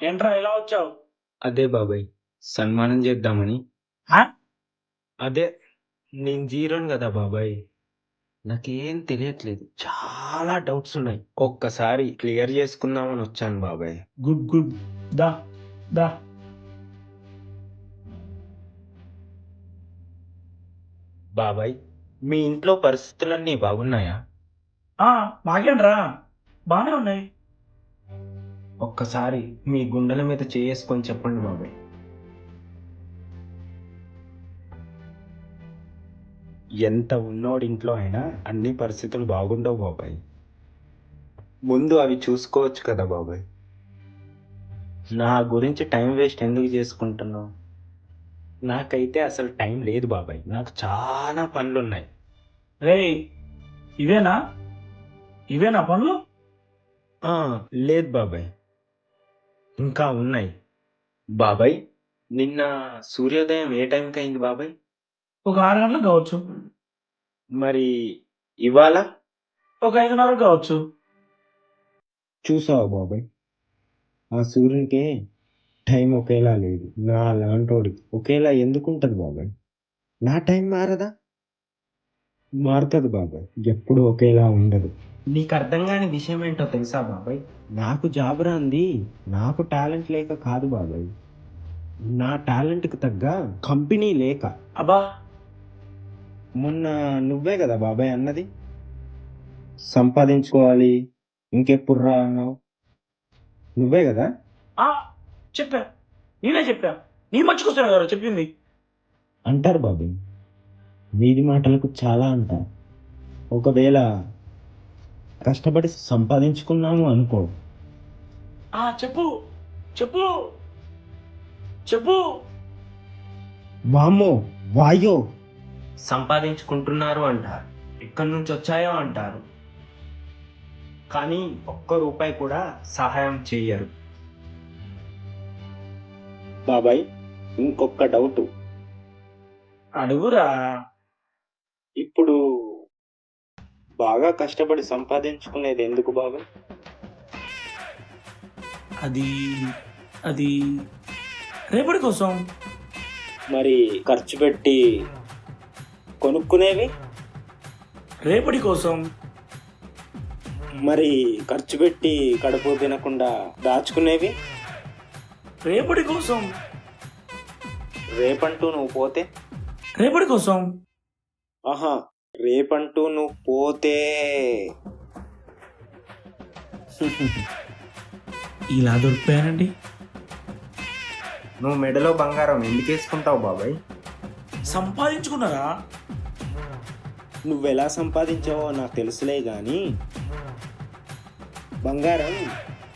ఏంట్రా ఇలా వచ్చావు? అదే బాబాయ్ సన్మానం చేద్దామని. ఆ? అదే నేను జీరోని కదా బాబాయ్. నాకేం తెలియట్లేదు. చాలా డౌట్స్ ఉన్నాయి. ఒక్కసారి క్లియర్ చేసుకుందామని వచ్చాను బాబాయ్. Good good. దా దా. బాబాయ్ మీ ఇంట్లో పరిస్థితులన్నీ బాగున్నాయా? మాకేంట్రా, బాగానే ఉన్నాయి. ఒక్కసారి మీ గుండెల మీద చేసుకొని చెప్పండి బాబాయ్. ఎంత ఉన్నోడి ఇంట్లో అయినా అన్ని పరిస్థితులు బాగుండవు బాబాయ్. ముందు అవి చూసుకోవచ్చు కదా బాబాయ్. నా గురించి టైం వేస్ట్ ఎందుకు చేసుకుంటున్నావు? నాకైతే అసలు టైం లేదు బాబాయ్. నాకు చాలా పనులున్నాయి. రేయ్, ఇవేనా ఇవేనా పనులు? ఆ, లేదు బాబాయ్, ఇంకా ఉన్నాయి. బాబాయ్ నిన్న సూర్యోదయం ఏ టైంకి అయింది బాబాయ్? ఒక 6 గంటలకు కావచ్చు, మరి ఇవాళ ఒక 5:30 కావచ్చు. చూసావా బాబాయ్, ఆ సూర్యునికి టైం ఒకేలా లేదు. నా లాంటోడికి ఒకేలా ఎందుకు ఉంటుంది బాబాయ్? నా టైం మారదా? మారుతుంది బాబాయ్, ఎప్పుడు ఒకేలా ఉండదు. నీకు అర్థం కాని విషయం ఏంటో తెలుసా బాబాయ్? నాకు జాబ్ రాంది నాకు టాలెంట్ లేక కాదు బాబాయ్, నా టాలెంట్కి తగ్గ కంపెనీ లేక. అబ్బా, మొన్న నువ్వే కదా బాబాయ్ అన్నది, సంపాదించుకోవాలి ఇంకెప్పుడు రా అన్నావు. నువ్వే కదా? చెప్పా, నేనే చెప్పా. నీ మంచికొస్తాను కదా చెప్పింది. అంటారు బాబాయ్, వీధి మాటలకు చాలా అంటారు. ఒకవేళ కష్టపడి సంపాదించుకున్నాము అనుకో. చెప్పు చెప్పు చెప్పు. వామ్మో వాయో, సంపాదించుకుంటున్నారు అంటారు, ఎక్కడి నుంచి వచ్చాయో అంటారు, కానీ ఒక్క రూపాయి కూడా సహాయం చెయ్యరు. బాబాయ్ ఇంకొక డౌట్ అడుగురా. ఇప్పుడు బాగా కష్టపడి సంపాదించుకునేది ఎందుకు బాబాయ్? అది అది రేపటి కోసం. మరి ఖర్చు పెట్టి కొనుక్కునేవి? రేపటి కోసం. మరి ఖర్చు పెట్టి కడుపు తినకుండా దాచుకునేవి? రేపటి కోసం. రేపంటూ నువ్వు పోతే? రేపటి కోసం. ఆహా, రేపంటూ నువ్వు పోతే. ఇలా దొరికిపోయానండి. నువ్వు మెడలో బంగారం ఎందుకు వేసుకుంటావు బాబాయ్? సంపాదించుకున్నారా? నువ్వెలా సంపాదించావో నాకు తెలుసులే గాని, బంగారం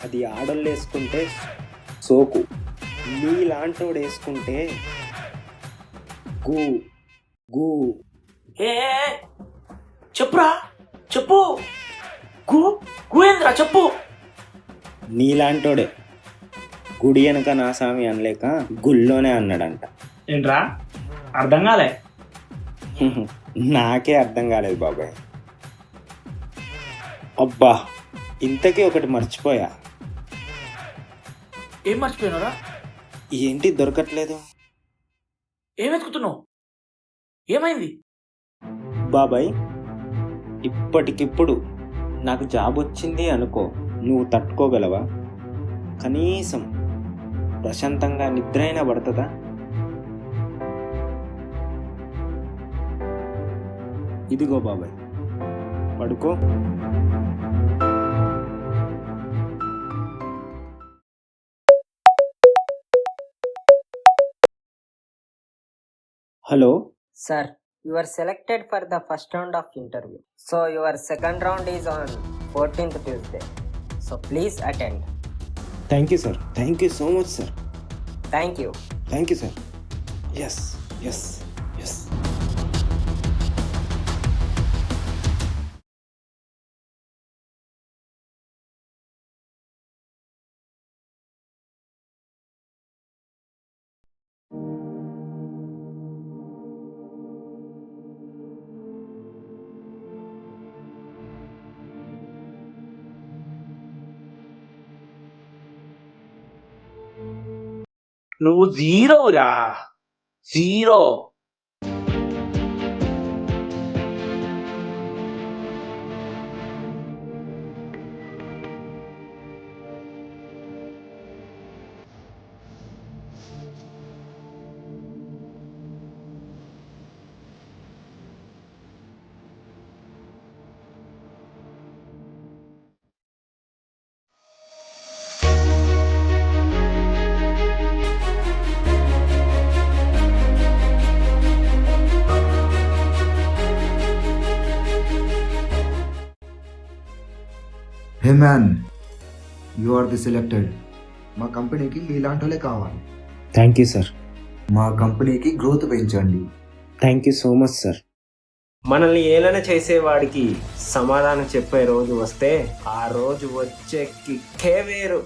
అది ఆడోళ్ళు వేసుకుంటే సోకు, నీలాంటోడు వేసుకుంటే గూ గూ. ఏ చెప్పురా, చెప్పు. ఏంద్రా చెప్పు. నీలాంటోడే గుడి వెనక నా స్వామి అనలేక గుళ్ళోనే అన్నాడంట. ఏంట్రా, అర్థం కాలే? నాకే అర్థం కాలేదు బాబాయ్. అబ్బా, ఇంతకీ ఒకటి మర్చిపోయా. ఏం మర్చిపోయినారా? ఏంటి దొరకట్లేదు? ఏం వెతుకుతున్నావు? ఏమైంది బాబాయ్? ఇప్పటికిప్పుడు నాకు జాబ్ వచ్చింది అనుకో, నువ్వు తట్టుకోగలవా? కనీసం ప్రశాంతంగా నిద్ర అయినా పడుతుందా? ఇదిగో బాబాయ్, పడుకో. Hello Sir, you are selected for the first round of interview. So your second round is on 14th Tuesday. So please attend. Thank you sir, thank you so much sir. Thank you. Thank you sir. Yes yes yes. నువ్వు జీరోరా, zero. Hey man, you are the selected. మా కంపెనీకి మీలాంటి వాళ్ళే కావాలి. Thank you sir. మా కంపెనీకి growth పెంచండి. Thank you so much sir. మనల్ని ఏలన చేసేవాడికి సమాధానం చెప్పే రోజు వస్తే ఆ రోజు వచ్చే కిక్కే వేరు.